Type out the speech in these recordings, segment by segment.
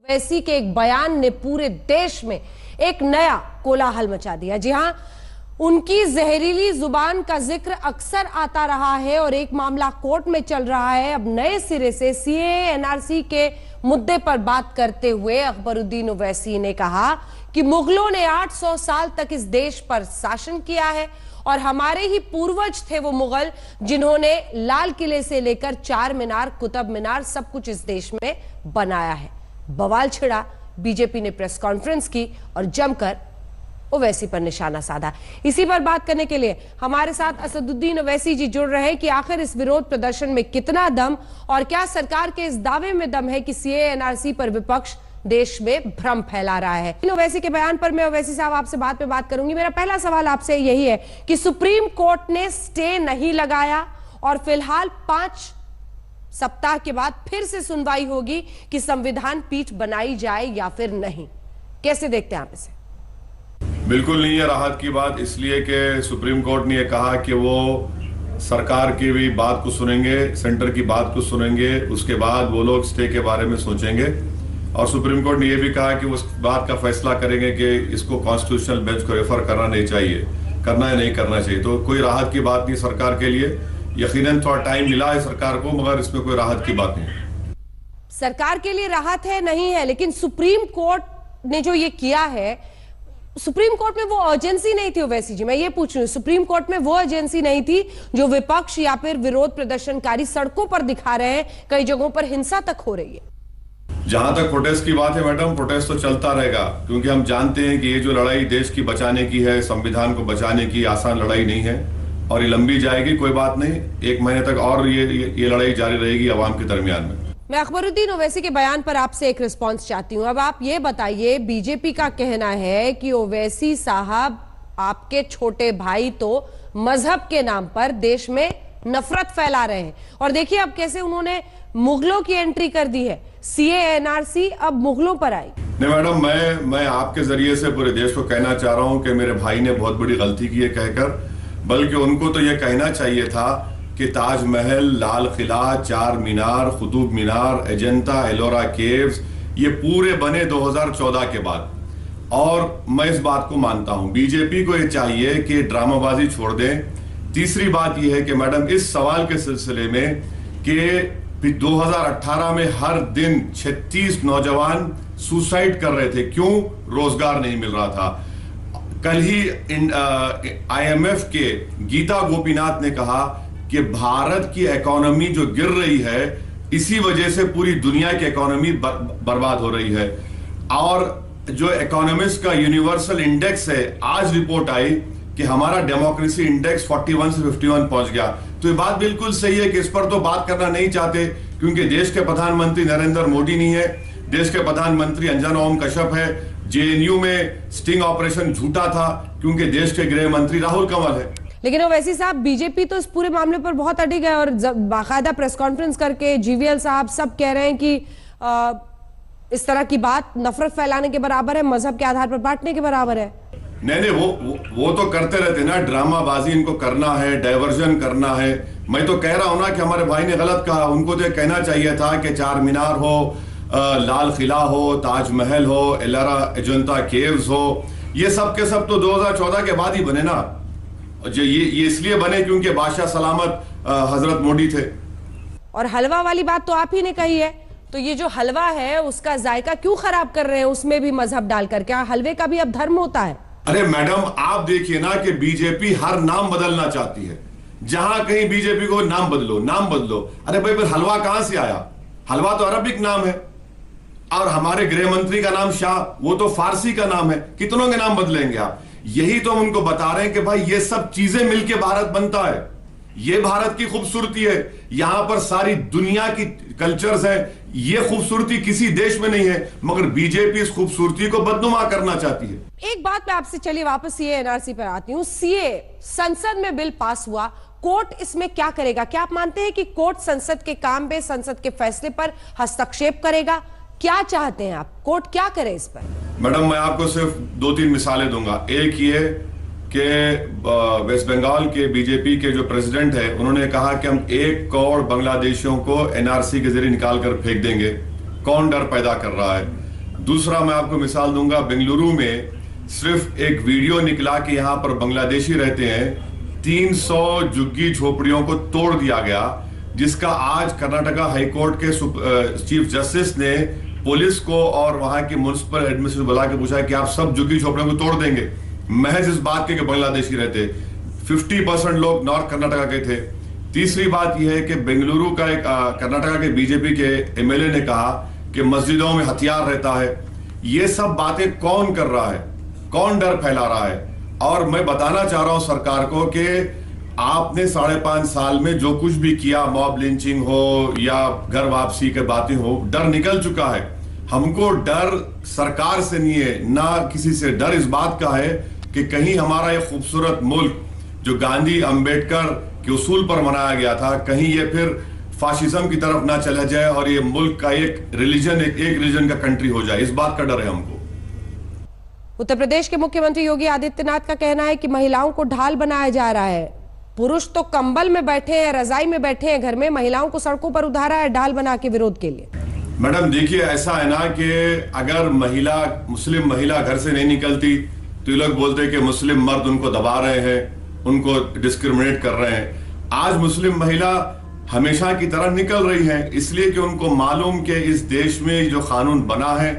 ओवैसी के एक बयान ने पूरे देश में एक नया कोलाहल मचा दिया। जी हां, उनकी जहरीली जुबान का जिक्र अक्सर आता रहा है और एक मामला कोर्ट में चल रहा है। अब नए सिरे से सीएए एनआरसी के मुद्दे पर बात करते हुए अकबरुद्दीन ओवैसी ने कहा कि मुगलों ने 800 साल तक इस देश पर शासन किया है और हमारे ही पूर्वज थे वो मुगल जिन्होंने लाल किले से लेकर चार मीनार, कुतुब मीनार सब कुछ इस देश में बनाया है। बवाल छिड़ा, बीजेपी ने प्रेस कॉन्फ्रेंस की और जमकर ओवैसी पर निशाना साधा। इसी पर बात करने के लिए हमारे साथ असदुद्दीन ओवैसी जी जुड़ रहे हैं कि आखिर इस विरोध प्रदर्शन में कितना दम और क्या सरकार के इस दावे में दम है कि सीएए एनआरसी पर विपक्ष देश में भ्रम फैला रहा है। ओवैसी के बयान पर मैं ओवैसी साहब आपसे बाद में बात करूंगी। मेरा पहला सवाल आपसे यही है कि सुप्रीम कोर्ट ने स्टे नहीं लगाया और फिलहाल 5 सप्ताह के बाद फिर से सुनवाई होगी कि संविधान पीठ बनाई जाए या फिर नहीं। कैसे देखते हैं आप इसे? बिल्कुल नहीं है राहत की बात, इसलिए कि सुप्रीम कोर्ट ने यह कहा कि वो सरकार की भी बात को सुनेंगे, सेंटर की बात को सुनेंगे, उसके बाद वो लोग स्टे के बारे में सोचेंगे। और सुप्रीम कोर्ट ने यह भी कहा कि उस बात का फैसला करेंगे कि इसको कॉन्स्टिट्यूशनल बेंच को रेफर करना नहीं चाहिए, करना है नहीं करना चाहिए। तो कोई राहत की बात नहीं सरकार के लिए। यकीनन थोड़ा टाइम मिला है सरकार को, मगर इसमें कोई राहत की बात नहीं। सरकार के लिए राहत है नहीं है, लेकिन सुप्रीम कोर्ट ने जो ये किया है, सुप्रीम कोर्ट में वो अर्जेंसी नहीं थी ओवैसी जी, मैं ये पूछ रही हूँ, सुप्रीम कोर्ट में वो अर्जेंसी नहीं थी जो विपक्ष या फिर विरोध प्रदर्शनकारी सड़कों पर दिखा रहे हैं, कई जगहों पर हिंसा तक हो रही है। जहां तक प्रोटेस्ट की बात है मैडम, प्रोटेस्ट तो चलता रहेगा, क्योंकि हम जानते हैं कि ये जो लड़ाई देश की बचाने की है, संविधान को बचाने की आसान लड़ाई नहीं है और ये लंबी जाएगी। कोई बात नहीं, 1 महीने तक और ये लड़ाई जारी रहेगी अवाम के दरमियान में। मैं अकबरुद्दीन ओवैसी के बयान पर आपसे एक रिस्पांस चाहती हूं। अब आप ये बताइए, बीजेपी का कहना है कि ओवैसी साहब आपके छोटे भाई तो मजहब के नाम पर देश में नफरत फैला रहे हैं और देखिए अब कैसे उन्होंने मुगलों की एंट्री कर दी है। सीएए एनआरसी अब मुगलों पर आई। नहीं मैडम, मैं आपके जरिए से पूरे देश को कहना चाह रहा हूं कि मेरे भाई ने बहुत बड़ी गलती की है कहकर, बल्कि उनको तो यह कहना चाहिए था कि ताजमहल, लाल किला, चार मीनार, कुतुब मीनार, अजंता, एलोरा केव्स ये पूरे बने 2014 के बाद। और मैं इस बात को मानता हूं, बीजेपी को ये चाहिए कि ड्रामाबाजी छोड़ दें। तीसरी बात यह है कि मैडम इस सवाल के सिलसिले में कि 2018 में हर दिन 36 नौजवान सुसाइड कर रहे थे, क्यों? रोजगार नहीं मिल रहा था। कल ही IMF के गीता गोपीनाथ ने कहा कि भारत की इकोनॉमी जो गिर रही है, इसी वजह से पूरी दुनिया की इकोनॉमी बर्बाद हो रही है। और जो इकोनॉमिस्ट का यूनिवर्सल इंडेक्स है, आज रिपोर्ट आई कि हमारा डेमोक्रेसी इंडेक्स 41 से 51 पहुंच गया। तो ये बात बिल्कुल सही है कि इस पर तो बात करना नहीं चाहते, क्योंकि देश के प्रधानमंत्री नरेंद्र मोदी नहीं है, देश के प्रधानमंत्री अंजना ओम कश्यप है, JNU में स्टिंग ऑपरेशन झूठा था क्योंकि देश के गृह मंत्री राहुल कंवर है। लेकिन ओवैसी साहब, बीजेपी तो इस पूरे मामले पर बहुत अडिग है और बाकायदा प्रेस कॉन्फ्रेंस करके GVL साहब सब कह रहे हैं कि इस तरह की बात नफरत फैलाने के बराबर है, मजहब के आधार पर बांटने के बराबर है। नहीं, वो तो करते रहते ना, ड्रामाबाजी इनको करना है, डायवर्जन करना है। मैं तो कह रहा हूं ना कि हमारे भाई ने गलत कहा, उनको तो कहना चाहिए था कि चार मीनार हो, लाल किला हो, ताजमहल हो, एलोरा अजंता केव्स हो, ये सब के सब तो 2014 के बाद ही बने ना। ये इसलिए बने क्योंकि बादशाह सलामत हजरत मोदी थे। और हलवा वाली बात तो आप ही ने कही है, तो ये जो हलवा है उसका जायका क्यों खराब कर रहे हैं, उसमें भी मजहब डालकर? क्या हलवे का भी अब धर्म होता है? अरे मैडम, आप देखिए ना कि बीजेपी हर नाम बदलना चाहती है। जहां कहीं बीजेपी को नाम बदलो, नाम बदलो। अरे भाई, फिर हलवा कहां से आया? हलवा तो अरबिक नाम है और हमारे गृह मंत्री का नाम शाह, वो तो फारसी का नाम है। कितनों के नाम बदलेंगे आप? यही तो हम उनको बता रहे हैं कि भाई ये सब चीजें मिलकर भारत बनता है, ये भारत की खूबसूरती है। यहां पर सारी दुनिया की कल्चर्स है, ये खूबसूरती किसी देश में नहीं है, मगर बीजेपी इस खूबसूरती को बदनुमा करना चाहती है। एक बात मैं आपसे, चलिए वापस सीए एनआरसी पर आती हूं। सीए संसद में बिल पास हुआ, कोर्ट इसमें क्या करेगा? क्या आप मानते हैं कि कोर्ट संसद के काम पे, संसद के फैसले पर हस्तक्षेप करेगा? क्या चाहते हैं आप, कोर्ट क्या करे इस पर? मैडम, मैं आपको सिर्फ 2-3 मिसालें दूंगा। एक ये कि वेस्ट बंगाल के बीजेपी के जो प्रेसिडेंट है, उन्होंने कहा कि हम 1 करोड़ बांग्लादेशियों को NRC के जरिए निकाल कर फेंक देंगे। कौन डर पैदा कर रहा है? दूसरा मैं आपको मिसाल दूंगा, बेंगलुरु में सिर्फ एक वीडियो निकला कि यहां पर बांग्लादेशी रहते हैं, 300 झुग्गी झोपड़ियों को तोड़ दिया गया, जिसका आज कर्नाटका हाईकोर्ट के चीफ जस्टिस ने पुलिस को और वहां के म्युनिसिपल एडमिनिस्ट्रेशन बुला के पूछा कि आप सब झुग्गी झोपड़ियों को तोड़ देंगे महज इस बात के कि बांग्लादेशी रहते। 50% लोग नॉर्थ कर्नाटका के थे। तीसरी बात यह है कि बेंगलुरु का एक कर्नाटका के बीजेपी के एमएलए ने कहा कि मस्जिदों में हथियार रहता है। ये सब बातें कौन कर रहा है, कौन डर फैला रहा है? और मैं बताना चाह रहा हूं सरकार को कि आपने 5.5 साल में जो कुछ भी किया, मॉब लिंचिंग हो या घर वापसी के बातें हो, डर निकल चुका है। हमको डर सरकार से नहीं है, ना किसी से। डर इस बात का है कि कहीं हमारा ये खूबसूरत मुल्क जो गांधी अंबेडकर के उसूल पर बनाया गया था, कहीं ये फिर फाशिज्म की तरफ ना चला जाए और ये मुल्क का एक रिलीजन का कंट्री हो जाए। इस बात का डर है हमको। उत्तर प्रदेश के मुख्यमंत्री योगी आदित्यनाथ का कहना है कि महिलाओं को ढाल बनाया जा रहा है। पुरुष तो कंबल में बैठे हैं, रजाई में बैठे हैं घर में, महिलाओं को सड़कों पर उतारा है ढाल बना के विरोध के लिए। मैडम देखिए, ऐसा है ना कि अगर मुस्लिम महिला घर से नहीं निकलती तो ये लोग बोलते हैं कि मुस्लिम मर्द उनको दबा रहे हैं, उनको डिस्क्रिमिनेट कर रहे हैं। आज मुस्लिम महिला हमेशा की तरह निकल रही है, इसलिए कि उनको मालूम कि इस देश में जो कानून बना है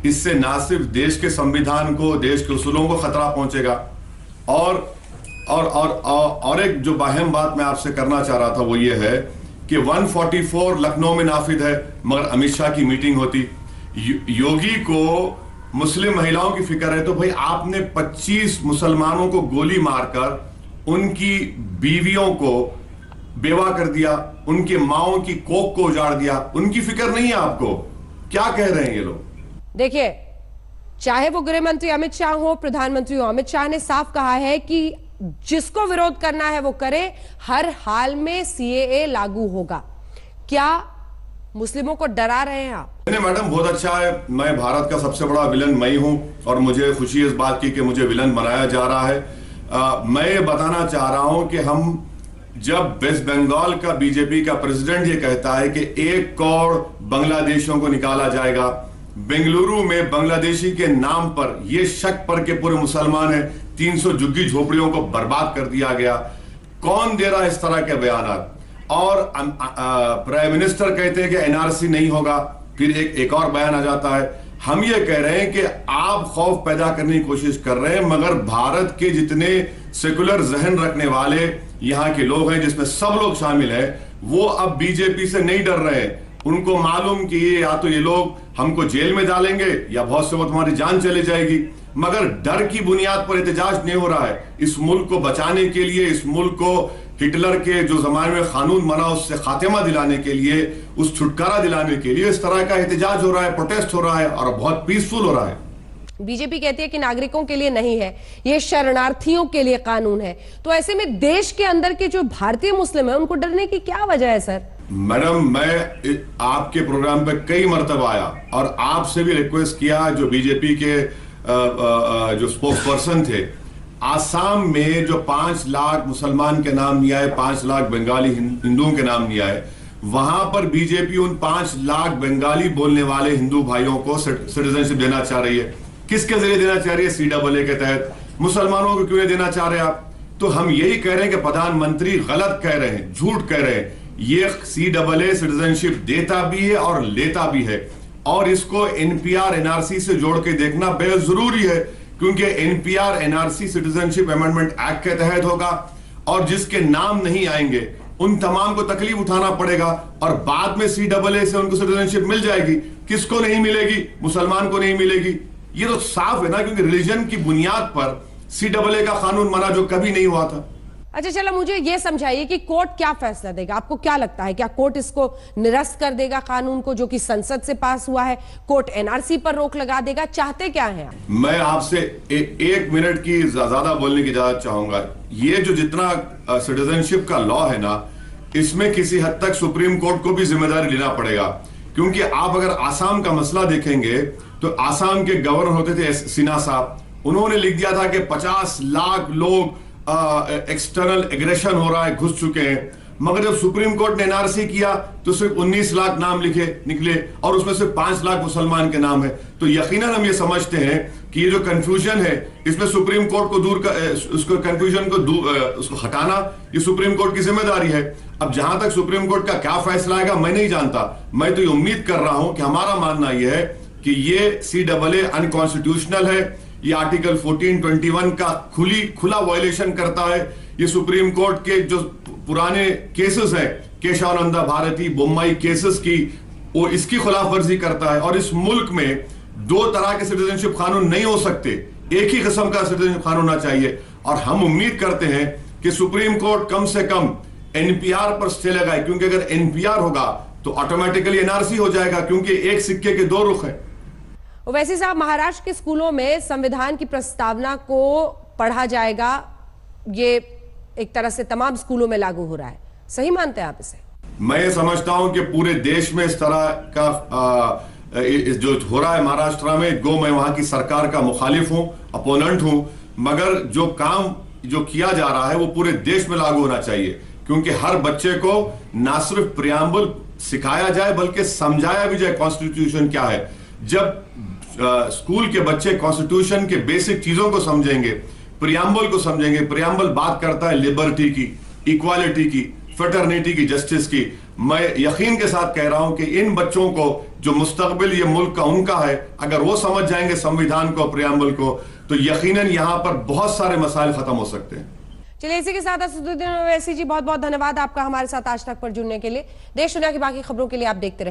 इससे ना सिर्फ देश के संविधान को, देश के उसूलों को खतरा पहुंचेगा। और एक जो अहम बात मैं आपसे करना चाह रहा था वो ये है कि 144 लखनऊ में नाफिद है, मगर अमित शाह की मीटिंग होती। योगी को मुस्लिम महिलाओं की फिक्र है, तो भाई आपने 25 मुसलमानों को गोली मारकर उनकी बीवियों को बेवा कर दिया, उनके माओं की कोख को उजाड़ दिया। उनकी फिक्र नहीं है आपको? क्या कह रहे हैं ये लोग? देखिए, चाहे वो गृह मंत्री अमित शाह हो, प्रधानमंत्री हो, अमित शाह ने साफ कहा है कि जिसको विरोध करना है वो करे, हर हाल में सीएए लागू होगा। क्या मुस्लिमों को डरा रहे हैं आप? नहीं मैडम, बहुत अच्छा है। मैं भारत का सबसे बड़ा विलन मैं ही हूं और मुझे खुशी इस बात की कि मुझे विलन बनाया जा रहा है। मैं ये बताना चाह रहा हूं कि हम जब वेस्ट बंगाल का बीजेपी का प्रेसिडेंट ये कहता है कि 1 करोड़ बांग्लादेशियों को निकाला जाएगा, बेंगलुरु में बांग्लादेशी के नाम पर ये शक पर के पूरे मुसलमान हैं, 300 झुग्गी झोपड़ियों को बर्बाद कर दिया गया। कौन दे रहा है इस तरह के बयान? और प्राइम मिनिस्टर कहते हैं कि एनआरसी नहीं होगा, फिर एक और बयान आ जाता है। हम ये कह रहे हैं कि आप खौफ पैदा करने की कोशिश कर रहे हैं, मगर भारत के जितने सेकुलर जहन रखने वाले यहाँ के लोग हैं, जिसमें सब लोग शामिल हैं, वो अब बीजेपी से नहीं डर रहे हैं। उनको मालूम कि ये या तो ये लोग हमको जेल में डालेंगे या बहुत से वक्त हमारी जान चली जाएगी, मगर डर की बुनियाद पर एहतजाज नहीं हो रहा है। इस मुल्क को बचाने के लिए, इस मुल्क को हिटलर के जो जमाने में कानून बना उससे खात्मा दिलाने के लिए, उस छुटकारा दिलाने के लिए इस तरह का एहतजाज हो रहा है, प्रोटेस्ट हो रहा है और बहुत पीसफुल हो रहा है। बीजेपी कहती है कि नागरिकों के लिए नहीं है, ये शरणार्थियों के लिए कानून है। तो ऐसे में देश के अंदर के जो भारतीय मुस्लिम है उनको डरने की क्या वजह है सर? मैडम, मैं आपके प्रोग्राम पे कई मरतबा आया और आपसे भी रिक्वेस्ट किया, जो बीजेपी के जो स्पोक्स पर्सन थे, आसाम में जो 5 लाख मुसलमान के नाम नहीं आए, 5 लाख बंगाली हिंदुओं के नाम नहीं आए, वहां पर बीजेपी उन 5 लाख बंगाली बोलने वाले हिंदू भाइयों को सिटीजनशिप देना चाह रही है। किसके जरिए देना चाह रही है? CAA के तहत। मुसलमानों को क्यों नहीं देना चाह रहे आप? तो हम यही कह रहे हैं कि प्रधानमंत्री गलत कह रहे हैं, झूठ कह रहे हैं। ये CAA सिटीजनशिप देता भी है और लेता भी है, और इसको NPR NRC से जोड़ के देखना बेहद जरूरी है, क्योंकि NPR NRC citizenship amendment act के तहत होगा और जिसके नाम नहीं आएंगे उन तमाम को तकलीफ उठाना पड़ेगा और बाद में CAA से उनको सिटीजनशिप मिल जाएगी। किसको नहीं मिलेगी? मुसलमान को नहीं मिलेगी। ये तो साफ है ना, क्योंकि रिलीजन की बुनियाद पर CAA का कानून बना जो कभी नहीं हुआ था। अच्छा, चलो मुझे यह समझाइए कि कोर्ट क्या फैसला देगा? आपको क्या लगता है, क्या कोर्ट इसको निरस्त कर देगा कानून को जो कि संसद से पास हुआ है? कोर्ट NRC पर रोक लगा देगा? चाहते क्या हैं आप? मैं आपसे 1 मिनट की ज्यादा बोलने की इजाजत चाहूंगा। ये जो जितना सिटीजनशिप का लॉ है ना, इसमें किसी हद तक सुप्रीम कोर्ट को भी जिम्मेदारी लेना पड़ेगा, क्योंकि आप अगर आसाम का मसला देखेंगे तो आसाम के गवर्नर होते थे सिन्हा साहब, उन्होंने लिख दिया था कि 50 लाख लोग एक्सटर्नल एग्रेशन हो रहा है, घुस चुके हैं, मगर जब सुप्रीम कोर्ट ने एनआरसी किया तो सिर्फ 19 लाख नाम निकले और उसमें से 5 लाख मुसलमान के नाम है। तो यकीनन हम ये समझते हैं कि ये जो कंफ्यूजन है इसमें सुप्रीम कोर्ट को उसको कंफ्यूजन को उसको हटाना ये सुप्रीम कोर्ट की जिम्मेदारी है। अब जहां तक सुप्रीम कोर्ट का क्या फैसला आएगा मैं नहीं जानता। मैं तो ये उम्मीद कर रहा हूं कि हमारा मानना यह है कि ये CAA अनकॉन्स्टिट्यूशनल है, ये आर्टिकल 1421 का खुला वायलेशन करता है। ये सुप्रीम कोर्ट के जो पुराने केसेस हैं केशवानंदा भारती बोम्मई केसेस की वो इसकी खिलाफ वर्जी करता है। और इस मुल्क में 2 तरह के सिटीजनशिप कानून नहीं हो सकते, एक ही किस्म का सिटीजनशिप कानून होना चाहिए। और हम उम्मीद करते हैं कि सुप्रीम कोर्ट कम से कम NPR पर स्टे लगाए, क्योंकि अगर NPR होगा तो ऑटोमेटिकली NRC हो जाएगा, क्योंकि एक सिक्के के 2 रुख हैं। वैसे साहब, महाराष्ट्र के स्कूलों में संविधान की प्रस्तावना को पढ़ा जाएगा, ये एक तरह से तमाम स्कूलों में लागू हो रहा है, सही मानते हैं आप इसे? मैं ये समझता हूं कि पूरे देश में इस तरह का जो हो रहा है महाराष्ट्र में, मैं वहां की सरकार का मुखालिफ हूं, अपोनेंट हूं, मगर जो काम जो किया जा रहा है वो पूरे देश में लागू होना चाहिए, क्योंकि हर बच्चे को ना सिर्फ प्रियम्बल सिखाया जाए बल्कि समझाया भी जाए कॉन्स्टिट्यूशन क्या है। जब स्कूल के बच्चे कॉन्स्टिट्यूशन के बेसिक चीजों को समझेंगे, प्रियम्बल को समझेंगे, प्रियम्बल बात करता है लिबर्टी की, इक्वालिटी की, फ्रेटर्निटी की, जस्टिस की। मैं यकीन के साथ कह रहा हूं कि इन बच्चों को जो मुस्तकबिल ये मुल्क का उनका है, अगर वो समझ जाएंगे संविधान को, प्रियम्बल को, तो यकीनन यहां पर बहुत सारे मसाइल खत्म हो सकते हैं। चलिए, इसी के साथ असदुद्दीन ओवैसी जी, बहुत बहुत धन्यवाद आपका हमारे साथ आज तक पर जुड़ने के लिए। देश दुनिया की बाकी खबरों के लिए आप देखते रहिए।